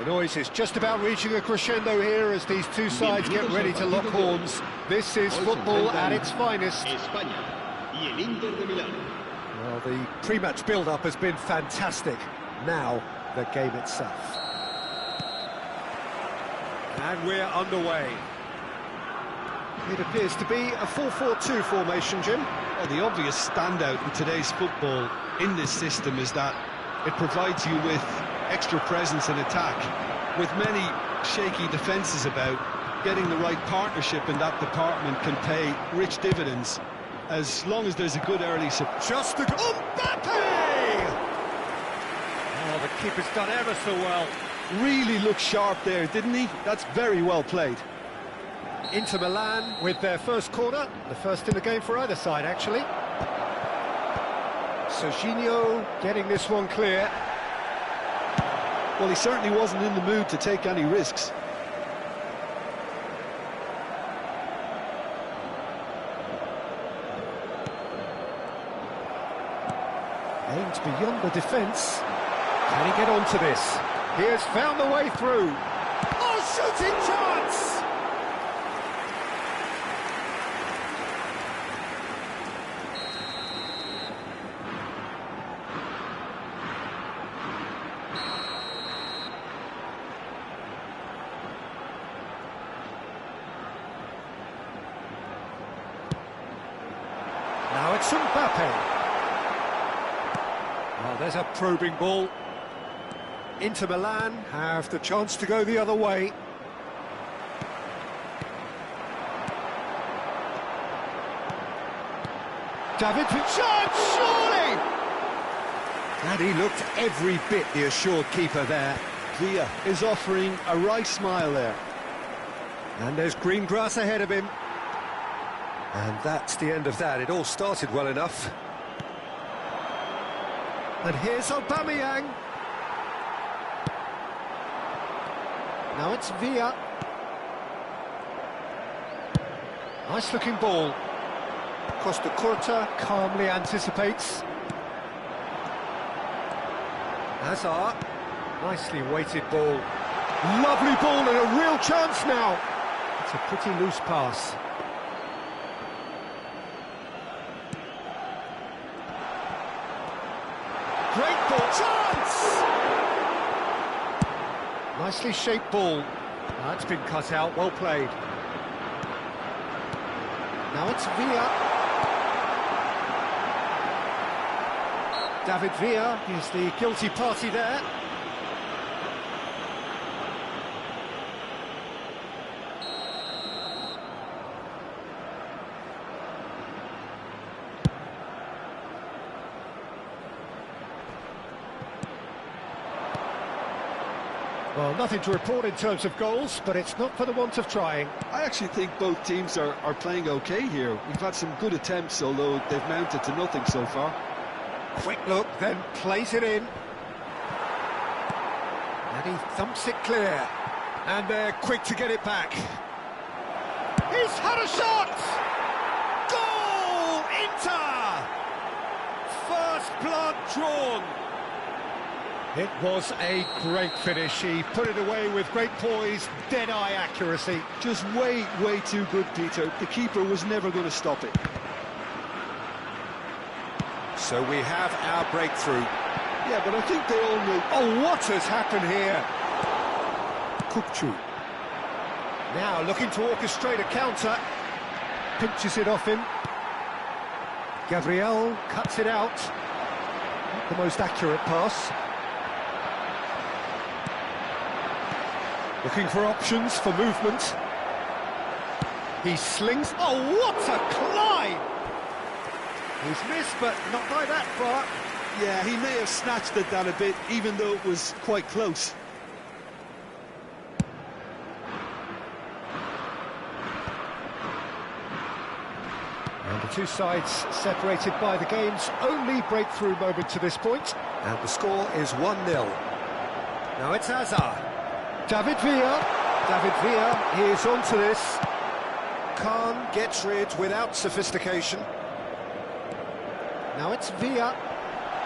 The noise is just about reaching a crescendo here as these two sides get ready to lock horns. This is football at its finest. Well, the pre-match build-up has been fantastic. Now, the game itself. And we're underway. It appears to be a 4-4-2 formation, Jim. Well, the obvious standout in today's football in this system is that it provides you with extra presence in attack. With many shaky defences about, getting the right partnership in that department can pay rich dividends, as long as there's a good early support. Just a... Mbappe! Oh, the keeper's done ever so well. Really looked sharp there, didn't he? That's very well played. Inter Milan with their first corner, the first in the game for either side, actually. Serginho getting this one clear. Well, he certainly wasn't in the mood to take any risks. Aimed beyond the defence. Can he get onto this? He has found the way through. Oh, shooting chance! Now it's Mbappe. Well, there's a probing ball. Inter Milan have the chance to go the other way. David chance, surely! And he looked every bit the assured keeper there. Villa is offering a wry smile there. And there's green grass ahead of him. And that's the end of that. It all started well enough. And here's Aubameyang. Now it's Villa. Nice looking ball. Costa Curta calmly anticipates. Hazard. Nicely weighted ball. Lovely ball and a real chance now. It's a pretty loose pass. Great ball. Chance! Nicely shaped ball. That's been cut out. Well played. Now it's Villa. David Villa is the guilty party there. Well, nothing to report in terms of goals, but it's not for the want of trying. I actually think both teams are playing okay here. We've had some good attempts, although they've mounted to nothing so far. Quick look, then plays it in. And he thumps it clear. And they're quick to get it back. He's had a shot! Goal! Inter! First blood drawn. It was a great finish. He put it away with great poise, dead-eye accuracy. Just way too good, Peter. The keeper was never going to stop it. So we have our breakthrough. Yeah, but I think they all know. Oh, what has happened here? Kukcu. Now looking to orchestrate a counter. Pinches it off him. Gabriel cuts it out. Not the most accurate pass. Looking for options for movement. He slings. Oh, what a climb! He's missed, but not by that far. Yeah, he may have snatched at that a bit, even though it was quite close. And the two sides separated by the game's only breakthrough moment to this point. And the score is 1-0. Now it's Hazard. David Villa. David Villa is onto this. Khan gets rid without sophistication. Now it's Villa.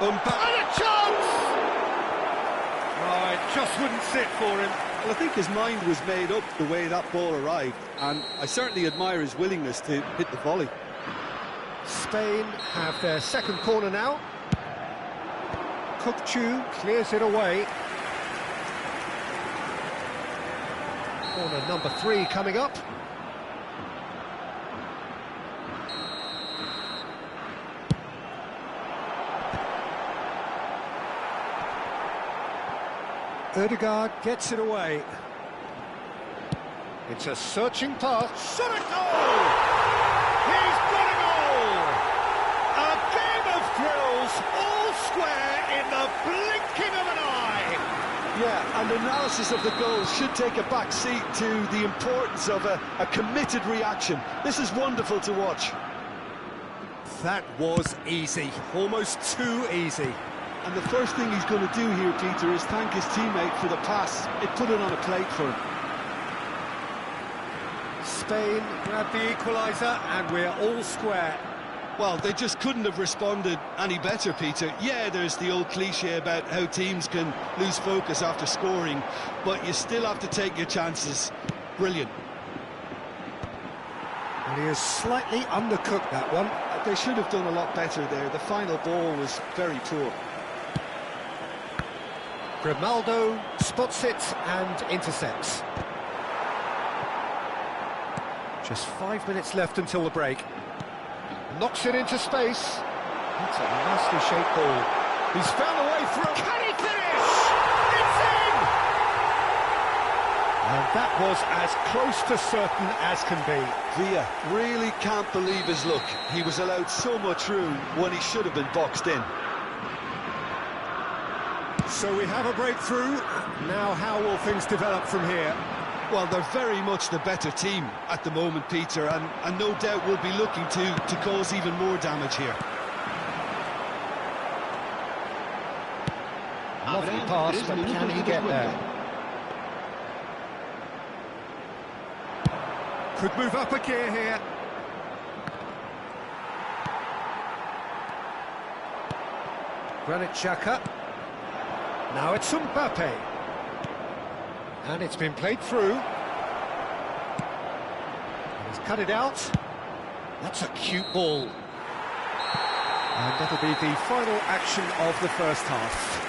And a chance! Oh, it just wouldn't sit for him. Well, I think his mind was made up the way that ball arrived, and I certainly admire his willingness to hit the volley. Spain have their second corner now. Kukcu clears it away. Corner number 3 coming up. Ødegaard gets it away. It's a searching pass. Shot a goal! He's got a goal! A game of thrills, all square in the blinking of an eye. Yeah, and analysis of the goal should take a back seat to the importance of a committed reaction. This is wonderful to watch. That was easy, almost too easy. And the first thing he's going to do here, Peter, is thank his teammate for the pass. It put it on a plate for him. Spain grab the equaliser and we're all square. Well, they just couldn't have responded any better, Peter. Yeah, there's the old cliche about how teams can lose focus after scoring, but you still have to take your chances. Brilliant. And he has slightly undercooked that one. They should have done a lot better there. The final ball was very poor. Grimaldo spots it and intercepts. Just 5 minutes left until the break. Knocks it into space. That's a nicely shaped ball. He's found a way through. Can he finish? It's in! And that was as close to certain as can be. Villa really can't believe his luck. He was allowed so much room when he should have been boxed in. So we have a breakthrough. Now how will things develop from here? Well, they're very much the better team at the moment, Peter, and no doubt will be looking to cause even more damage here. Lovely pass, but can he get there? Could move up a gear here. Granit Xhaka. Now it's Mbappe. And it's been played through. He's cut it out. That's a cute ball. And that'll be the final action of the first half.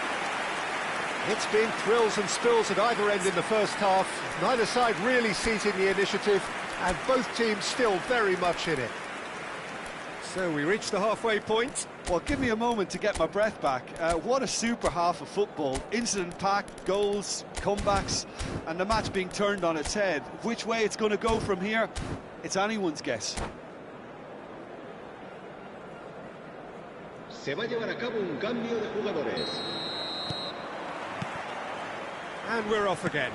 It's been thrills and spills at either end in the first half. Neither side really seizing the initiative, and both teams still very much in it. So we reach the halfway point. Well, give me a moment to get my breath back. What a super half of football. Incident-packed, goals, comebacks, and the match being turned on its head. Which way it's going to go from here, it's anyone's guess. Se va a llevar a cabo un cambio de jugadores. And we're off again.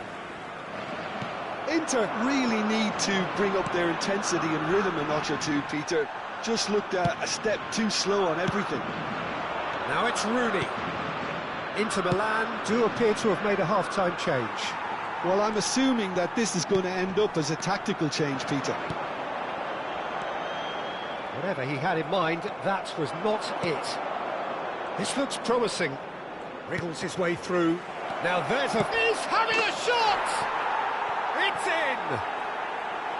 Inter really need to bring up their intensity and rhythm a notch or two, Peter. Just looked a step too slow on everything. Now it's Rooney. Inter Milan do appear to have made a half-time change. Well, I'm assuming that this is going to end up as a tactical change, Peter. Whatever he had in mind, that was not it. This looks promising. Wriggles his way through. Now there's a... He's having a shot! It's in!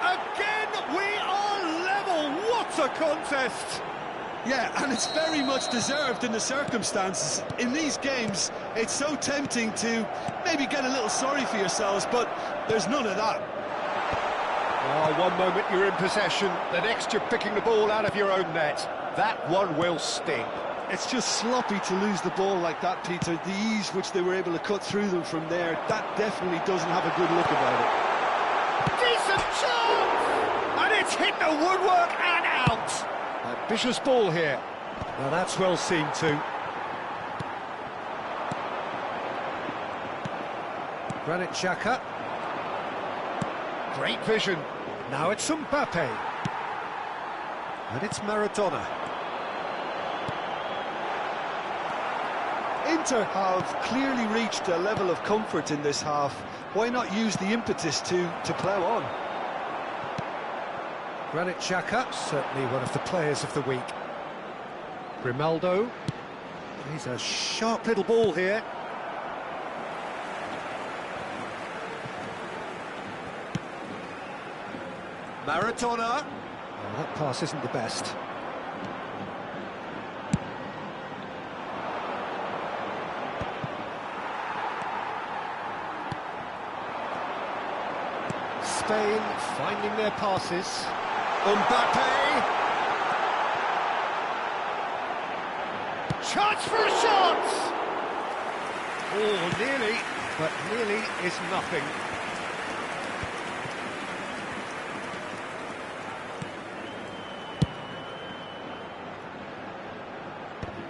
Again, we are level! What a contest! Yeah, and it's very much deserved in the circumstances. In these games, it's so tempting to maybe get a little sorry for yourselves, but there's none of that. Oh, one moment you're in possession, the next you're picking the ball out of your own net. That one will sting. It's just sloppy to lose the ball like that, Peter. The ease which they were able to cut through them from there, that definitely doesn't have a good look about it. Decent chance! And it's hit the woodwork and out! Ambitious ball here. Now that's well seen too. Granit Xhaka. Great vision. Now it's Mbappe. And it's Maradona. Inter have clearly reached a level of comfort in this half. Why not use the impetus to plough on? Granit Xhaka, certainly one of the players of the week. Grimaldo. He's a sharp little ball here. Maradona. Oh, that pass isn't the best. Spain finding their passes. Mbappe! Chance for a shot! Oh, nearly, but nearly is nothing.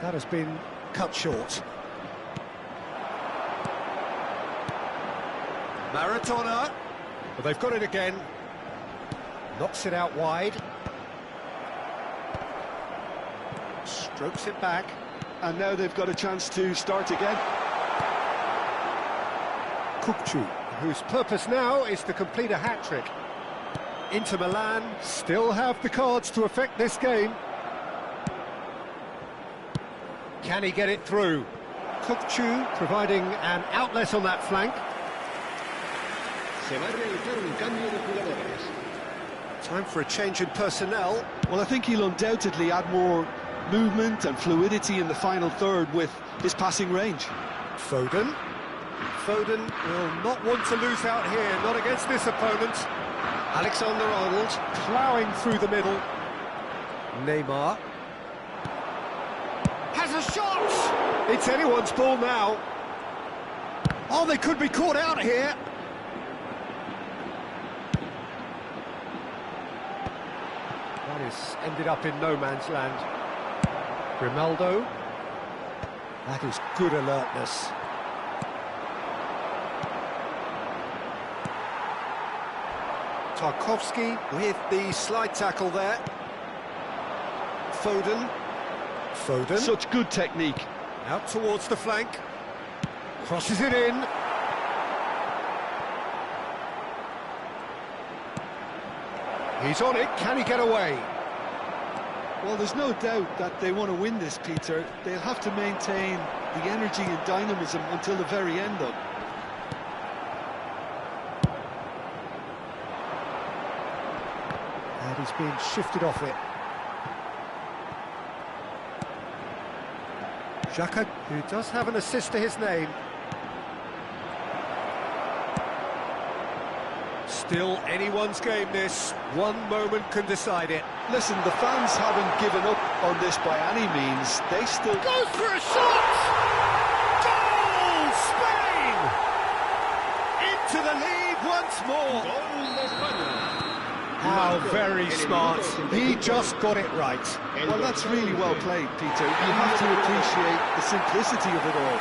That has been cut short. Maradona. Well, they've got it again. Knocks it out wide. Strokes it back. And now they've got a chance to start again. Kukçu, whose purpose now is to complete a hat-trick. Inter Milan still have the cards to affect this game. Can he get it through? Kukçu providing an outlet on that flank. Se va a realizar un cambio de jugadores. Time for a change in personnel. Well, I think he'll undoubtedly add more movement and fluidity in the final third with his passing range. Foden. Foden will not want to lose out here, not against this opponent. Alexander-Arnold ploughing through the middle. Neymar. Has a shot! It's anyone's ball now. Oh, they could be caught out here. That is ended up in no man's land. Grimaldo. That is good alertness. Tarkowski with the slide tackle there. Foden. Foden. Such good technique. Out towards the flank. Crosses it in. He's on it, can he get away? Well, there's no doubt that they want to win this, Peter. They'll have to maintain the energy and dynamism until the very end, though. And he's being shifted off it. Xhaka, who does have an assist to his name. Still anyone's game, this. One moment can decide it. Listen, the fans haven't given up on this by any means. They still... Goes for a shot! Goal! Spain! Into the lead once more. How very smart. He just got it right. Well, that's really well played, Peter. You have to appreciate the simplicity of it all.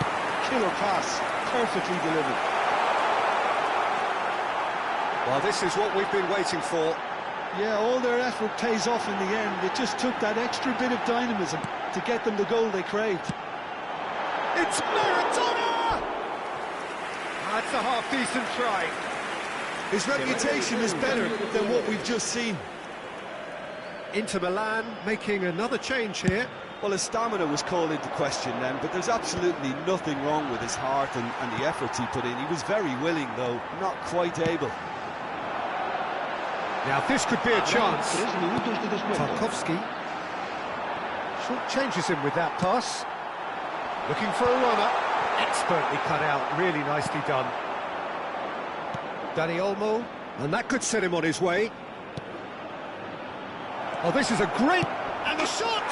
Killer pass, perfectly delivered. Well, this is what we've been waiting for. Yeah, all their effort pays off in the end. It just took that extra bit of dynamism to get them the goal they craved. It's Maradona! That's a half-decent try. His reputation is better than what we've just seen. Inter Milan making another change here. Well, his stamina was called into question then, but there's absolutely nothing wrong with his heart and the efforts he put in. He was very willing, though, not quite able. Now, this could be a chance. Tarkovsky short changes him with that pass. Looking for a runner. Expertly cut out, really nicely done. Dani Olmo, and that could set him on his way. Oh, this is a great... And the shot!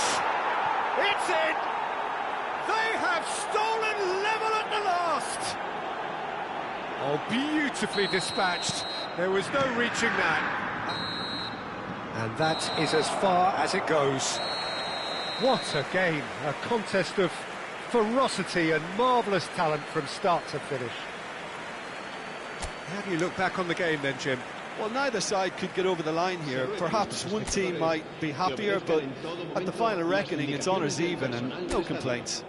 It's in! They have stolen level at the last! Oh, beautifully dispatched. There was no reaching that. And that is as far as it goes. What a game. A contest of ferocity and marvellous talent from start to finish. How do you look back on the game then, Jim? Well, neither side could get over the line here. Perhaps one team might be happier, but at the final reckoning, it's honours even and no complaints.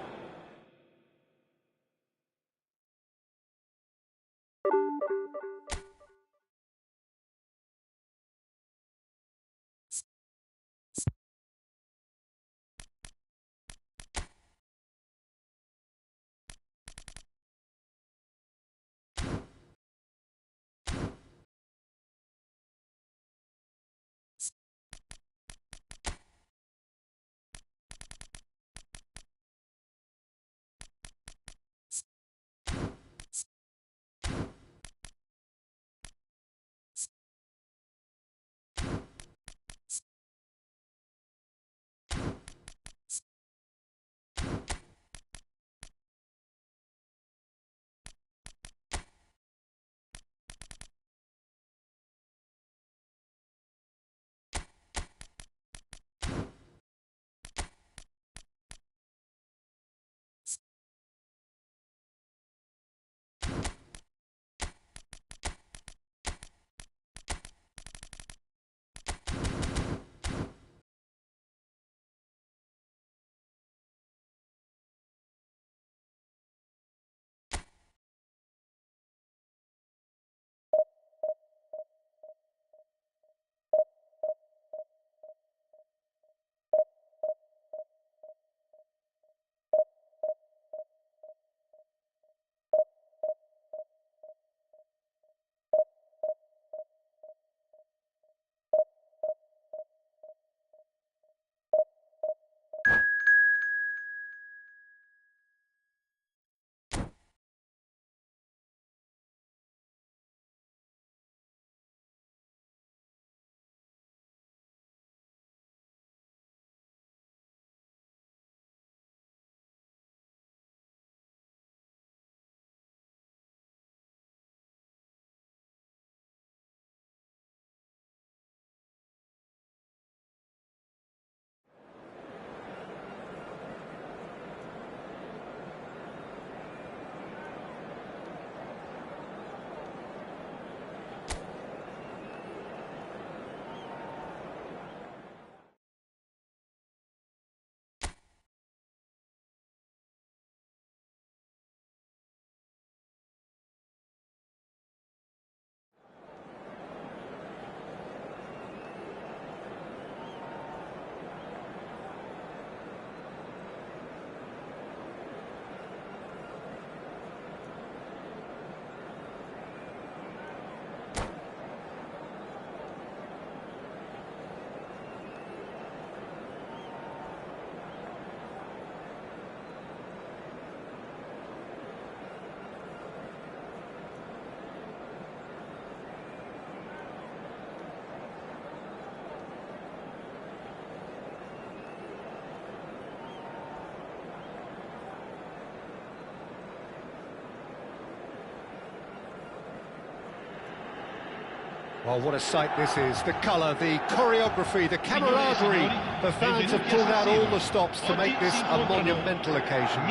Well, what a sight this is. The colour, the choreography, the camaraderie. The fans have pulled out all the stops to make this a monumental occasion.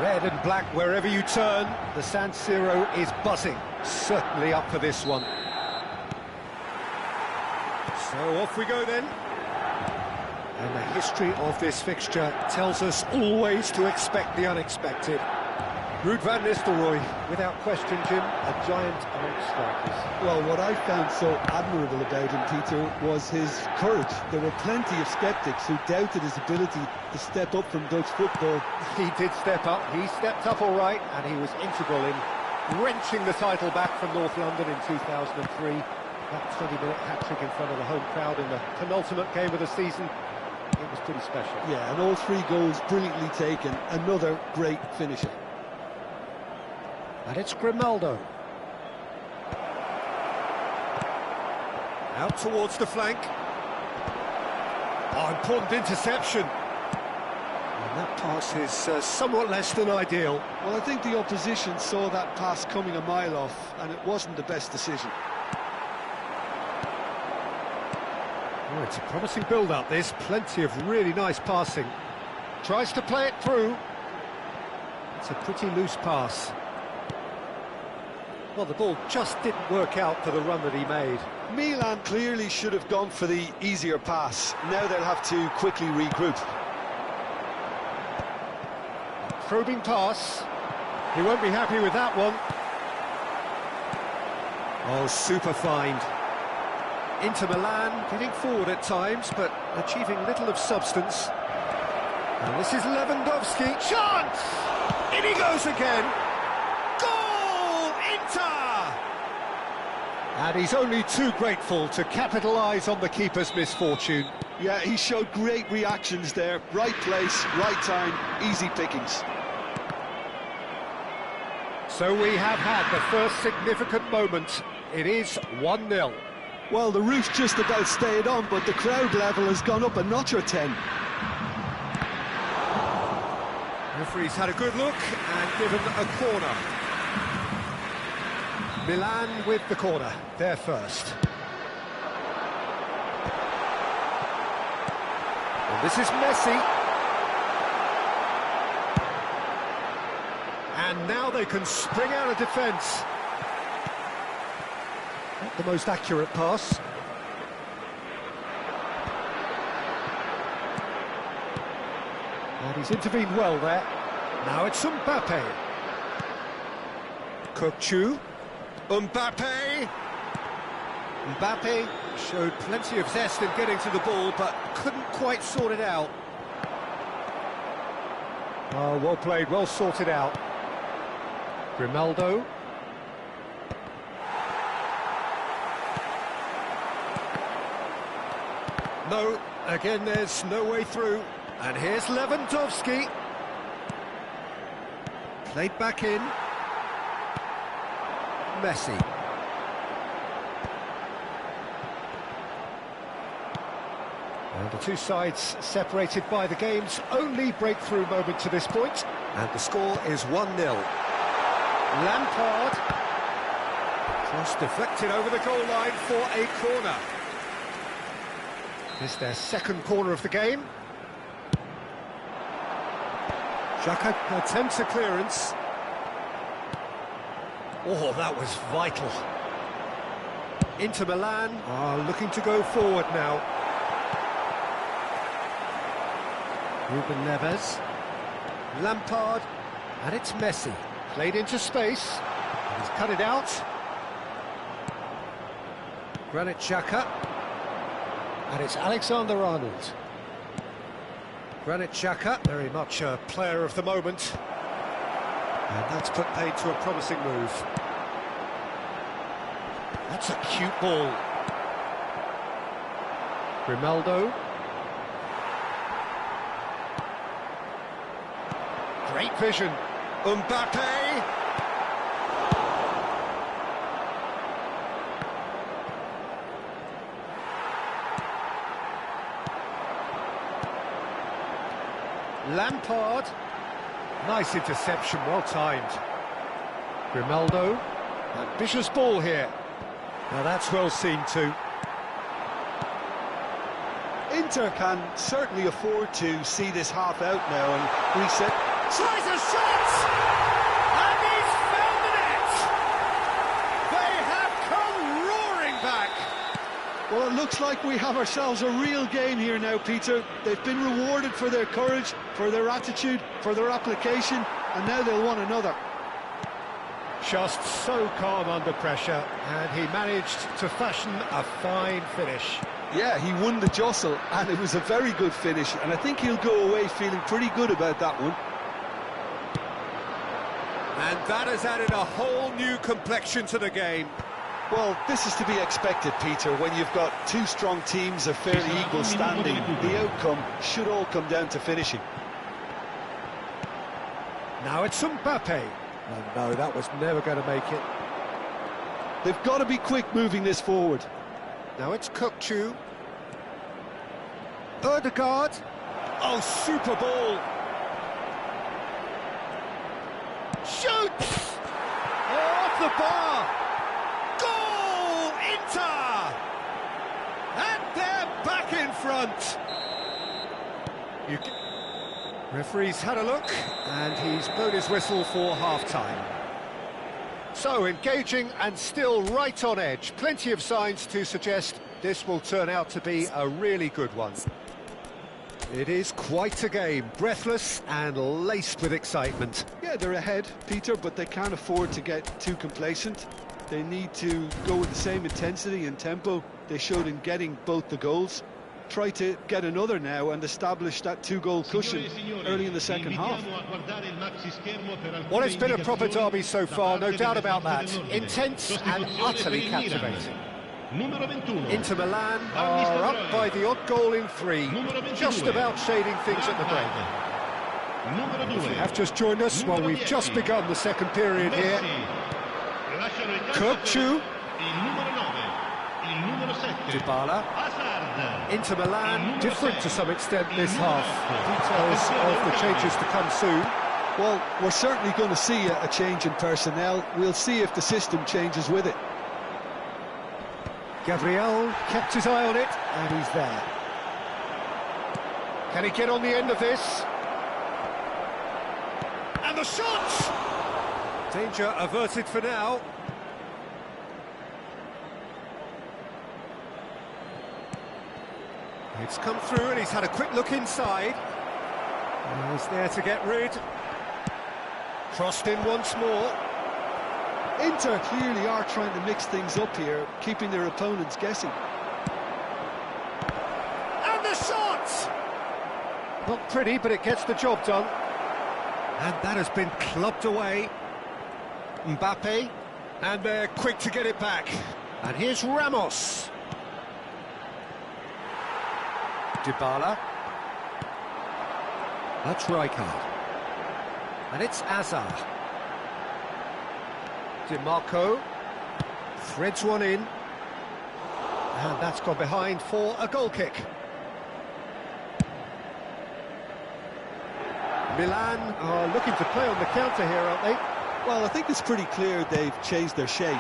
Red and black wherever you turn. The San Siro is buzzing. Certainly up for this one. So off we go then. And the history of this fixture tells us always to expect the unexpected. Ruud van Nistelrooy, without question, Jim, a giant amongst strikers. Well, what I found so admirable about him, Peter, was his courage. There were plenty of sceptics who doubted his ability to step up from Dutch football. He did step up, he stepped up all right, and he was integral in wrenching the title back from North London in 2003. That 20-minute hat-trick in front of the home crowd in the penultimate game of the season, it was pretty special. Yeah, and all 3 goals brilliantly taken. Another great finisher. And it's Grimaldo. Out towards the flank. Oh, important interception. And that pass is somewhat less than ideal. Well, I think the opposition saw that pass coming a mile off, and it wasn't the best decision. Oh, it's a promising build-up, this. Plenty of really nice passing. Tries to play it through. It's a pretty loose pass. Well, the ball just didn't work out for the run that he made. Milan clearly should have gone for the easier pass. Now they'll have to quickly regroup. Probing pass. He won't be happy with that one. Oh, super find. Inter Milan getting forward at times, but achieving little of substance. And this is Lewandowski. Chance! In he goes again. Goal! Inter! And he's only too grateful to capitalise on the keeper's misfortune. Yeah, he showed great reactions there. Right place, right time, easy pickings. So we have had the first significant moment. It is 1-0. Well, the roof's just about stayed on, but the crowd level has gone up a notch or 10. Referee's had a good look and given a corner. Milan with the corner, they're first. And this is Messi. And now they can spring out of defence. Not the most accurate pass. And he's intervened well there. Now it's Mbappe. Kökçü. Mbappe! Mbappe showed plenty of zest in getting to the ball, but couldn't quite sort it out. Oh, well played, well sorted out. Grimaldo. No, again there's no way through. And here's Lewandowski. Played back in. Messi. And the two sides separated by the game's only breakthrough moment to this point. And the score is 1-0. Lampard. Cross deflected over the goal line for a corner. This is their second corner of the game. Xhaka attempts a clearance. Oh, that was vital. Inter Milan are looking to go forward now. Ruben Neves. Lampard. And it's Messi. Played into space. And he's cut it out. Granit Xhaka. And it's Alexander-Arnold. Granit Xhaka, very much a player of the moment. And that's put paid to a promising move. That's a cute ball. Grimaldo. Great vision. Mbappe. Lampard. Nice interception, well timed. Grimaldo. Ambitious ball here. Now that's well seen too. Inter can certainly afford to see this half out now and reset. Tries a shot! And he's found the net! They have come roaring back! Well, it looks like we have ourselves a real game here now, Peter. They've been rewarded for their courage, for their attitude, for their application, and now they'll want another. Just so calm under pressure, and he managed to fashion a fine finish. Yeah, he won the jostle, and it was a very good finish, and I think he'll go away feeling pretty good about that one. And that has added a whole new complexion to the game. Well, this is to be expected, Peter. When you've got two strong teams of fairly equal standing, the outcome should all come down to finishing. Now it's Mbappe. Oh no, that was never going to make it. They've got to be quick moving this forward. Now it's Kukçu. Ødegaard. Oh, super ball. Shoots! Oh, off the bar. Goal! Inter! And they're back in front. Referee's had a look, and he's blown his whistle for half-time. So, engaging and still right on edge. Plenty of signs to suggest this will turn out to be a really good one. It is quite a game, breathless and laced with excitement. Yeah, they're ahead, Peter, but they can't afford to get too complacent. They need to go with the same intensity and tempo they showed in getting both the goals. Try to get another now and establish that two-goal cushion early in the second half. Well, it's been a proper derby so far, no doubt about that. Intense and utterly captivating. Inter Milan are up by the odd goal in 3, just about shading things at the break. If you have just joined us, well, we've just begun the second period here. Kukçu. Dybala. Inter Milan, different to some extent this half. Details of the changes to come soon. Well, we're certainly going to see a change in personnel. We'll see if the system changes with it. Gabriel kept his eye on it, and he's there. Can he get on the end of this? And the shot! Danger averted for now. It's come through, and he's had a quick look inside. And he's there to get rid. Crossed in once more. Inter clearly are trying to mix things up here, keeping their opponents guessing. And the shot! Not pretty, but it gets the job done. And that has been clubbed away. Mbappe. And they're quick to get it back. And here's Ramos. Dybala. That's ryger. And it's Hazard. DiMarco threads one in, and that's gone behind for a goal kick. Milan are looking to play on the counter here, aren't they? Well, I think it's pretty clear they've changed their shape,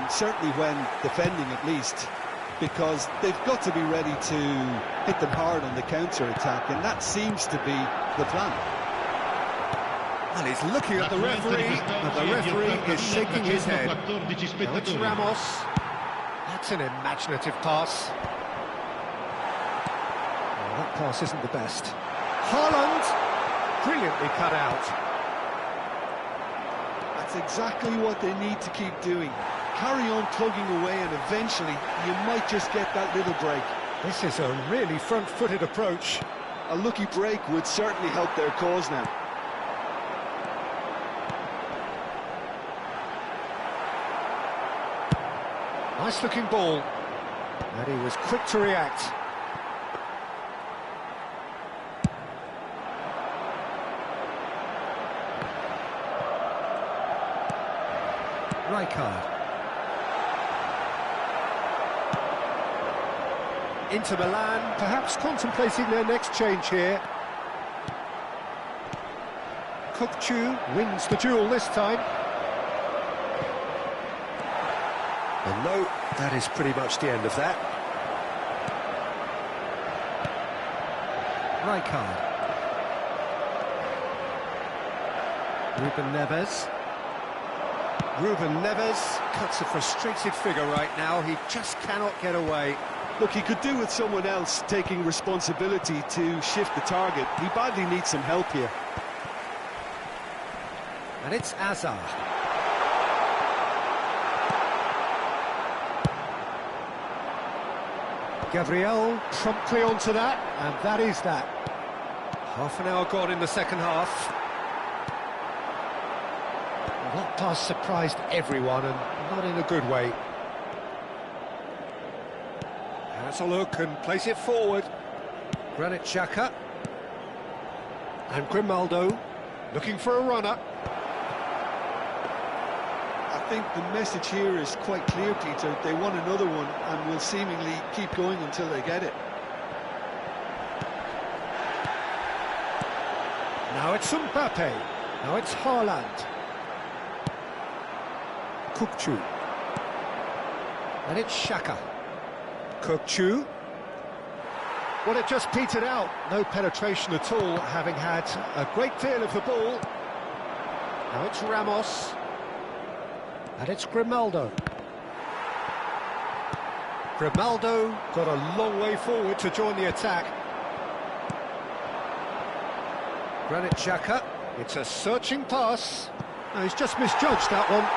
certainly when defending at least, because they've got to be ready to hit them hard on the counter-attack, and that seems to be the plan. And he's looking at the referee, and the referee is shaking his head. Now it's Ramos. That's an imaginative pass. Oh, that pass isn't the best. Haaland, brilliantly cut out. That's exactly what they need to keep doing. Carry on plugging away, and eventually you might just get that little break. This is a really front-footed approach. A lucky break would certainly help their cause now. Nice-looking ball. And he was quick to react. Rijkaard. Inter Milan, perhaps contemplating their next change here. Kukçu wins the duel this time. And no, that is pretty much the end of that. Ryger. Ruben Neves cuts a frustrated figure right now. He just cannot get away. Look, he could do with someone else taking responsibility to shift the target. He badly needs some help here. And it's Azar. Gabriel promptly onto that, and that is that. Half an hour gone in the second half. Well, that pass surprised everyone, and not in a good way. Has a look and plays it forward. Granit Xhaka. And Grimaldo looking for a runner. I think the message here is quite clear, Peter. They want another one and will seemingly keep going until they get it. Now it's Mbappe. Now it's Haaland. Kukçu. And it's Xhaka. Kukçu. Well, it just petered out. No penetration at all, having had a great deal of the ball. Now it's Ramos. And it's Grimaldo. Grimaldo got a long way forward to join the attack. Granit Xhaka. It's a searching pass. No, he's just misjudged that one.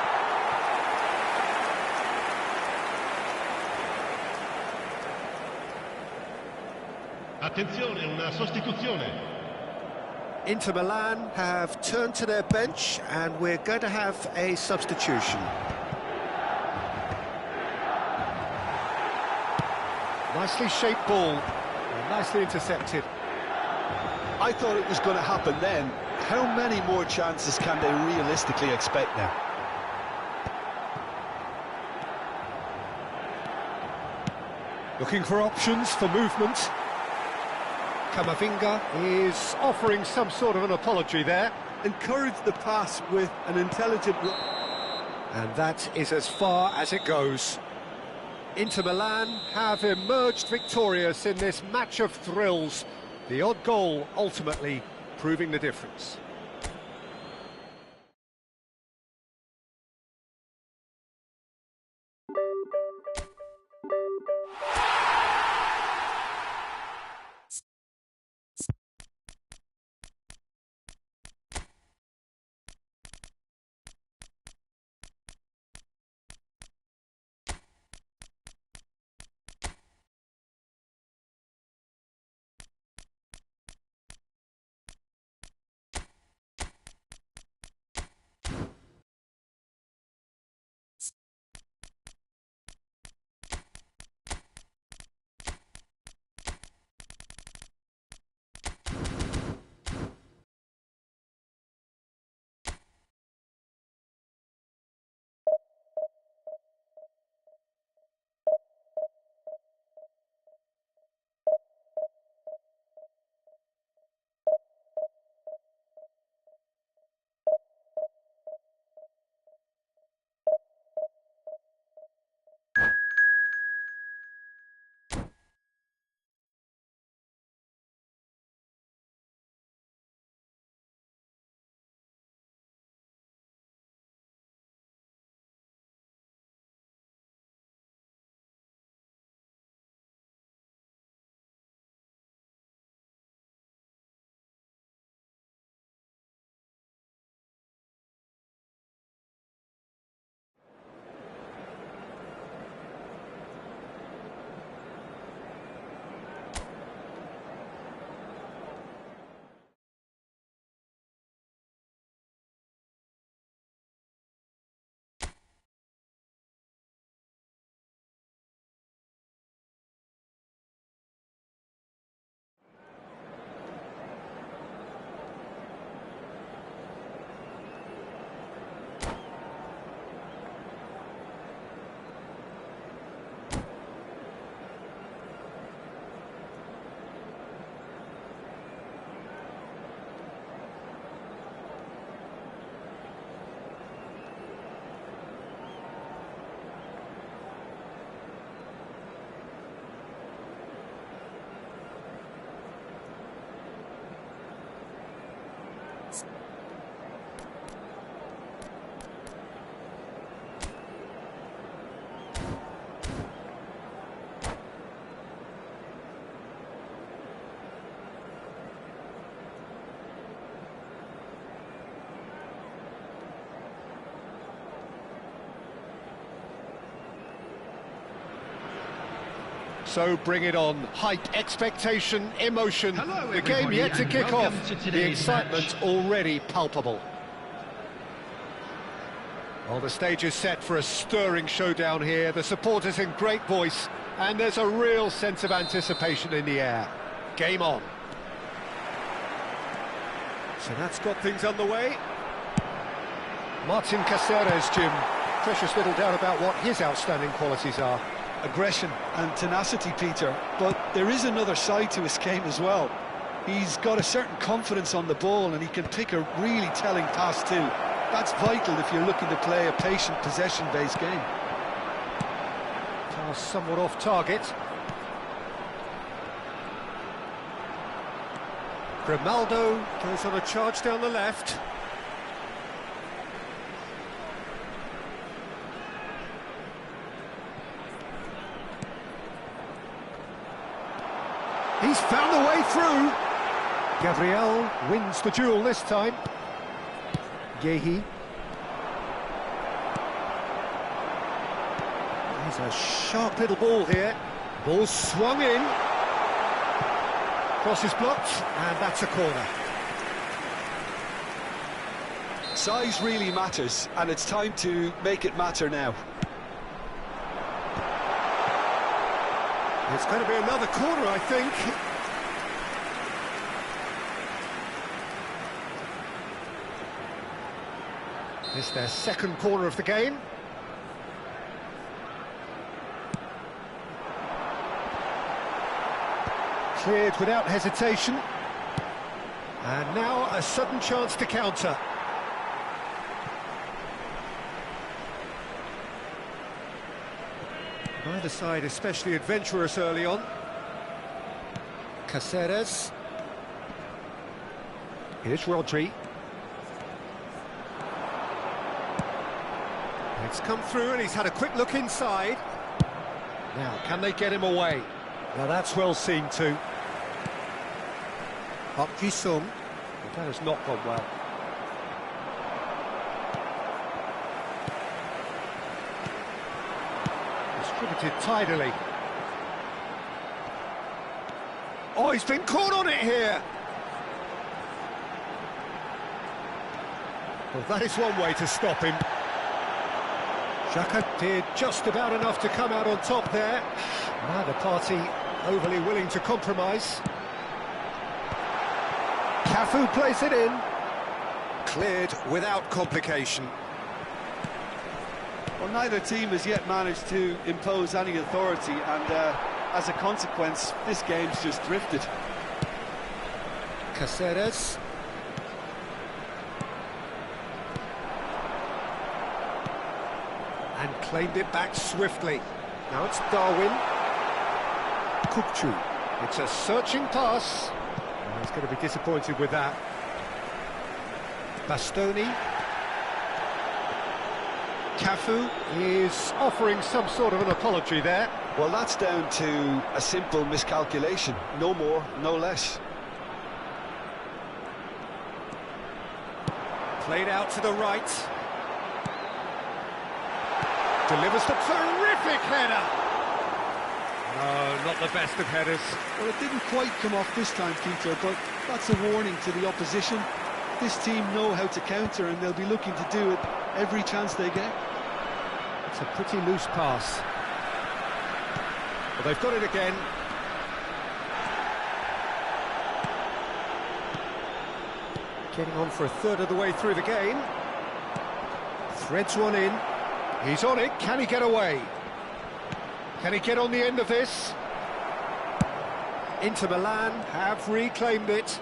Attenzione, una sostituzione. Inter Milan have turned to their bench and we're going to have a substitution. Nicely shaped ball, and nicely intercepted. I thought it was going to happen then. How many more chances can they realistically expect now? Looking for options for movement. Camavinga is offering some sort of an apology there. Encourage the pass with an intelligent... And that is as far as it goes. Inter Milan have emerged victorious in this match of thrills. The odd goal ultimately proving the difference. So bring it on. Hype, expectation, emotion. Hello, the game yet to kick off. The excitement match. already palpable. Well, the stage is set for a stirring showdown here. The supporters in great voice, and there's a real sense of anticipation in the air. Game on. So that's got things underway. Martin Caceres, Jim. Precious little doubt about what his outstanding qualities are. Aggression and tenacity, Peter, but there is another side to his game as well. He's got a certain confidence on the ball and he can pick a really telling pass too. That's vital if you're looking to play a patient, possession-based game. Pass somewhat off target. Grimaldo goes on a charge down the left. He's found the way through. Gabriel wins the duel this time. Yehi. There's a sharp little ball here. Ball swung in. Cross is blocked, and that's a corner. Size really matters, and it's time to make it matter now. It's going to be another corner, I think. It's their second corner of the game. Cleared without hesitation. And now a sudden chance to counter. Neither side especially adventurous early on. Caceres. Here's Rodri. It's come through and he's had a quick look inside. Now, can they get him away? Now that's well seen too. Park Ji-sung. That has not gone well. Distributed tidily. Oh, he's been caught on it here. Well, that is one way to stop him. Xhaka did just about enough to come out on top there. Neither party overly willing to compromise. Cafu plays it in. Cleared without complication. Well, neither team has yet managed to impose any authority, and as a consequence, this game's just drifted. Caceres. And claimed it back swiftly. Now it's Darwin. Kupchu. It's a searching pass. Oh, he's going to be disappointed with that. Bastoni. Cafu is offering some sort of an apology there. Well, that's down to a simple miscalculation. No more, no less. Played out to the right. Delivers the terrific header. No, not the best of headers. Well, it didn't quite come off this time, Peter, but that's a warning to the opposition. This team know how to counter, and they'll be looking to do it every chance they get. It's a pretty loose pass. Well, they've got it again. Getting on for a third of the way through the game. Threads one in. He's on it. Can he get away? Can he get on the end of this? Inter Milan have reclaimed it.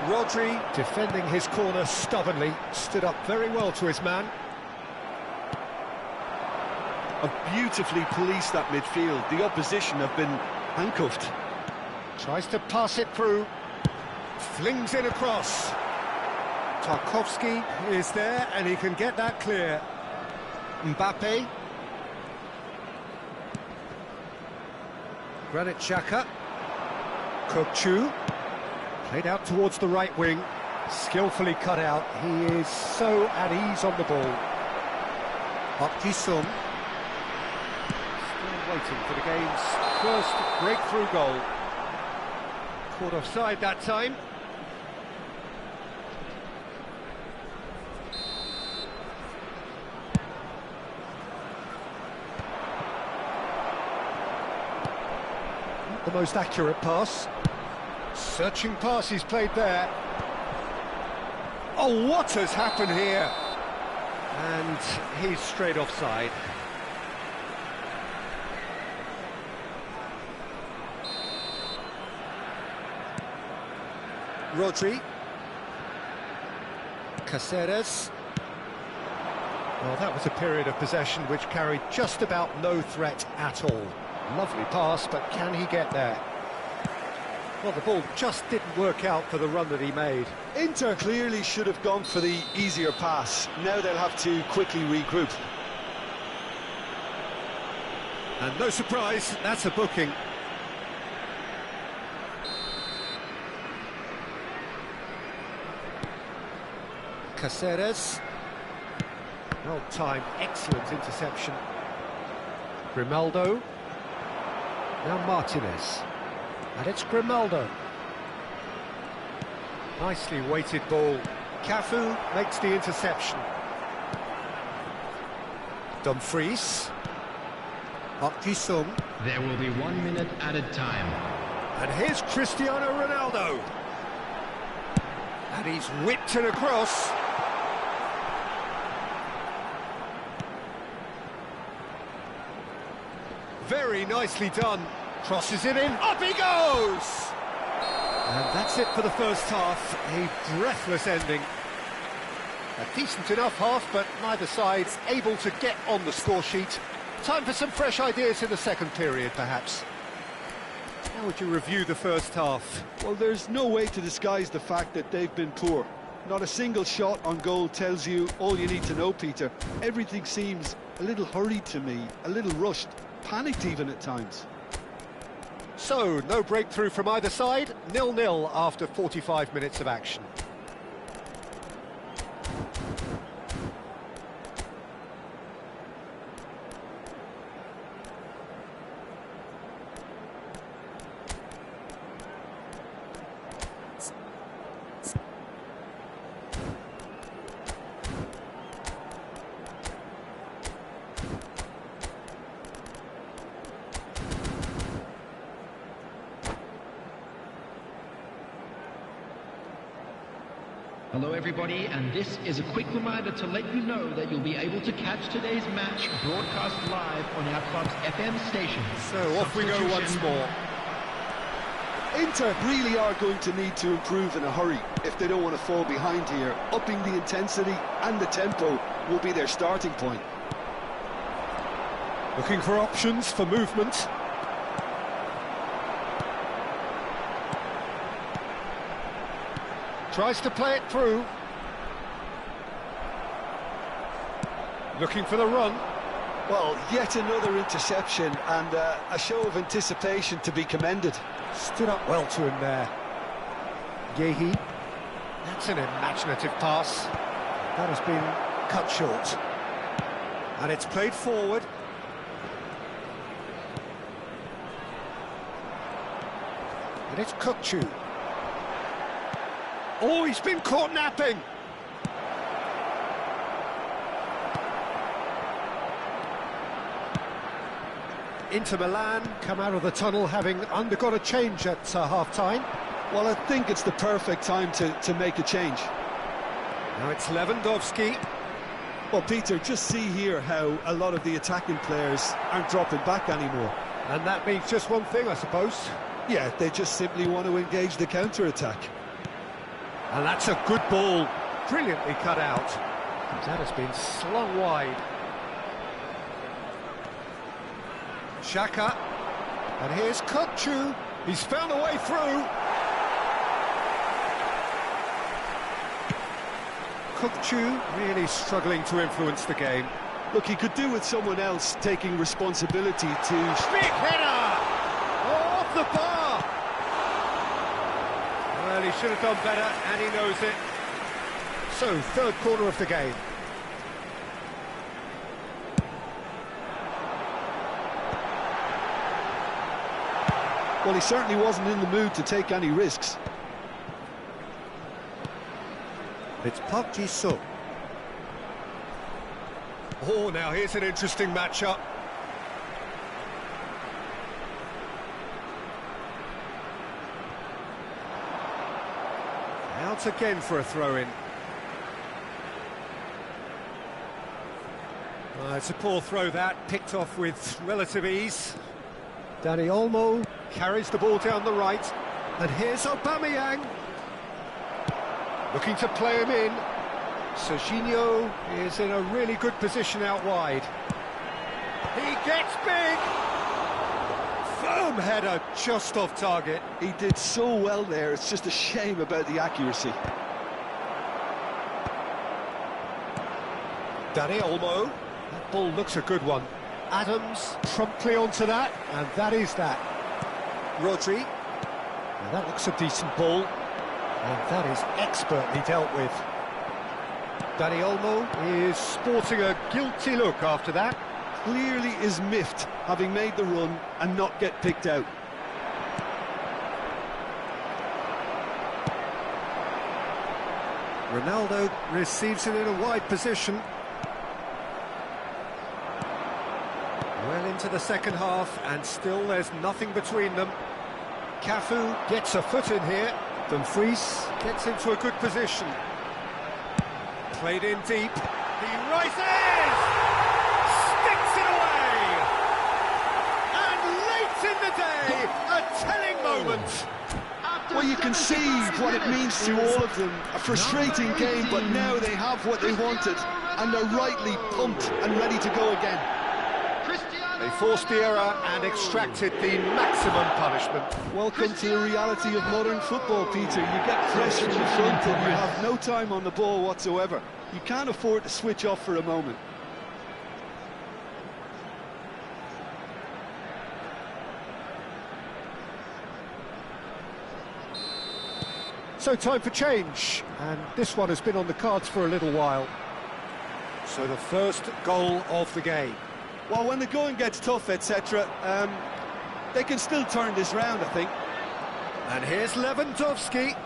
Rodri, defending his corner stubbornly, stood up very well to his man. Have beautifully policed that midfield. The opposition have been handcuffed. Tries to pass it through. Flings it across. Tarkowski is there and he can get that clear. Mbappe. Granit Xhaka. Kokchu. Played out towards the right wing. Skillfully cut out. He is so at ease on the ball. Park Ji-sung. waiting for the game's first breakthrough goal. Caught offside that time. Not the most accurate pass. Searching pass he's played there. Oh, what has happened here? And he's straight offside. Rodri. Caceres. Well, that was a period of possession which carried just about no threat at all. Lovely pass, but can he get there? Well, the ball just didn't work out for the run that he made. Inter clearly should have gone for the easier pass. Now they'll have to quickly regroup. And no surprise, that's a booking. Caceres. Well timed, excellent interception. Grimaldo. Now Martinez. And it's Grimaldo. Nicely weighted ball. Cafu makes the interception. Dumfries. Park Ji-sung. There will be 1 minute added time. And here's Cristiano Ronaldo. And he's whipped it across. Very nicely done. Crosses it in. Up he goes! And that's it for the first half. A breathless ending. A decent enough half, but neither side's able to get on the score sheet. Time for some fresh ideas in the second period, perhaps. How would you review the first half? Well, there's no way to disguise the fact that they've been poor. Not a single shot on goal tells you all you need to know, Peter. Everything seems a little hurried to me, a little rushed, panicked even at times. So, no breakthrough from either side, 0-0 after 45 minutes of action. Hello everybody, and this is a quick reminder to let you know that you'll be able to catch today's match broadcast live on our club's FM station. So off we go once more. Inter really are going to need to improve in a hurry if they don't want to fall behind here. Upping the intensity and the tempo will be their starting point. Looking for options for movement. Tries to play it through. Looking for the run. Well, yet another interception and a show of anticipation to be commended. Stood up well to him there. Yehi. That's an imaginative pass. That has been cut short. And it's played forward. And it's Kukçu. Oh, he's been caught napping. Inter Milan come out of the tunnel having undergone a change at half-time. Well, I think it's the perfect time to make a change. Now it's Lewandowski. Well, Peter, just see here how a lot of the attacking players aren't dropping back anymore. And that means just one thing, I suppose. Yeah, they just simply want to engage the counter-attack. And that's a good ball, brilliantly cut out. That has been slung wide. Xhaka, and here's Kukçu. He's found a way through. Kukçu really struggling to influence the game. Look, he could do with someone else taking responsibility to... Big header! Oh, off the bar! Well, he should have done better, and he knows it. So, third corner of the game. Well, he certainly wasn't in the mood to take any risks. It's Park Ji-soo. Oh, now here's an interesting matchup. Out again for a throw-in. It's a poor throw that, picked off with relative ease. Dani Olmo carries the ball down the right. And here's Aubameyang. Looking to play him in. Serginho is in a really good position out wide. He gets big! Firm header, just off target. He did so well there, it's just a shame about the accuracy. Dani Olmo. That ball looks a good one. Adams promptly onto that, and that is that. Rodri. Now that looks a decent ball, and that is expertly dealt with. Dani Olmo is sporting a guilty look after that. Clearly is miffed, having made the run and not get picked out. Ronaldo receives it in a wide position. Well into the second half, and still there's nothing between them. Cafu gets a foot in here. Dumfries gets into a good position. Played in deep. He rises! Sticks it away! And late in the day, a telling moment. Well, you can see what it means to all of them. A frustrating game, but now they have what they wanted, and they're rightly pumped and ready to go again. They forced the error and extracted the maximum punishment. Welcome to the reality of modern football, Peter. You get pressure in the front and you have no time on the ball whatsoever. You can't afford to switch off for a moment. So time for change, and this one has been on the cards for a little while. So the first goal of the game. Well, when the going gets tough, etc., they can still turn this round, I think. And here's Lewandowski.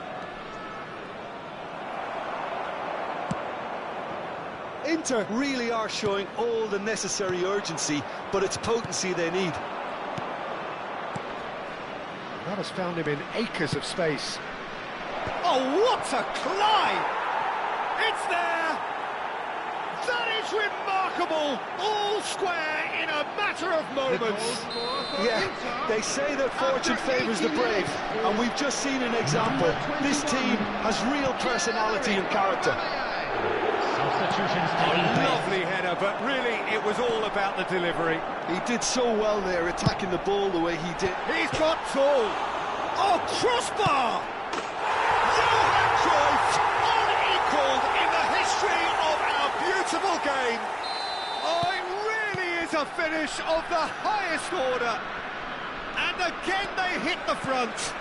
Inter really are showing all the necessary urgency, but it's potency they need. That has found him in acres of space. Oh, what a climb! It's there! That is remarkable! All square in a matter of moments. Yeah, they say that fortune favours the brave, and we've just seen an example. This team has real personality and character. Substitutions taking place. Lovely header, but really it was all about the delivery. He did so well there, attacking the ball the way he did. He's got tall. Oh, crossbar! Johan Cruyff, unequalled in the history of our beautiful game. Oh, it really is a finish of the highest order. And again they hit the front.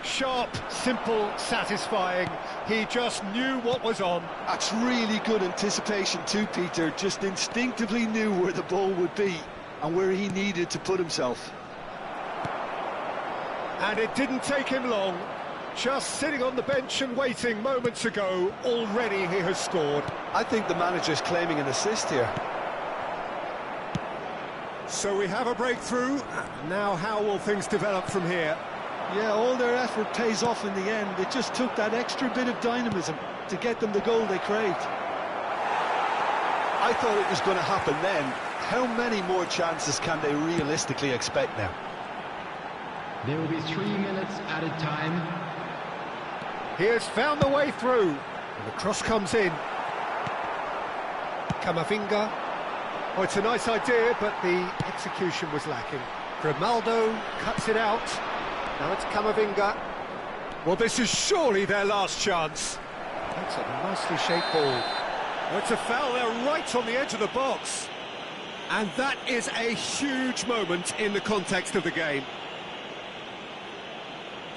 Sharp, simple, satisfying. He just knew what was on. That's really good anticipation too, Peter. Just instinctively knew where the ball would be and where he needed to put himself. And it didn't take him long. Just sitting on the bench and waiting moments ago, already he has scored. I think the manager's claiming an assist here. So we have a breakthrough. Now how will things develop from here? Yeah, all their effort pays off in the end. It just took that extra bit of dynamism to get them the goal they craved. I thought it was going to happen then. How many more chances can they realistically expect now? There will be 3 minutes added time. He has found the way through. And the cross comes in. Camavinga. Oh, it's a nice idea, but the execution was lacking. Grimaldo cuts it out. Now it's Camavinga. Well, this is surely their last chance. That's a nicely shaped ball. Oh, it's a foul there right on the edge of the box. And that is a huge moment in the context of the game.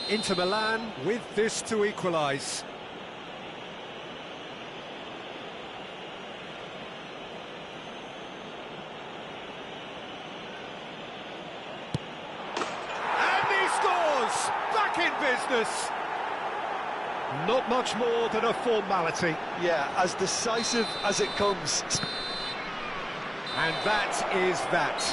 Inter Milan with this to equalise. business. Not much more than a formality. Yeah, as decisive as it comes. And that is that.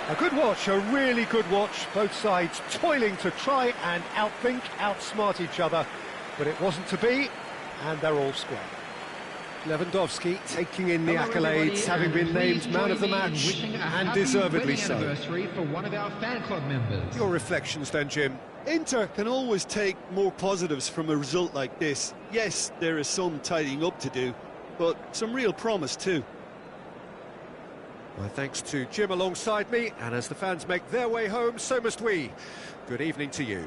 A good watch, a really good watch. Both sides toiling to try and outthink, outsmart each other. But it wasn't to be, and they're all square. Lewandowski taking in the accolades, having been named man of the match, and deservedly so. Anniversary for one of our fan club members. Your reflections then, Jim? Inter can always take more positives from a result like this. Yes, there is some tidying up to do, but some real promise too. My thanks to Jim alongside me, and as the fans make their way home, so must we. Good evening to you.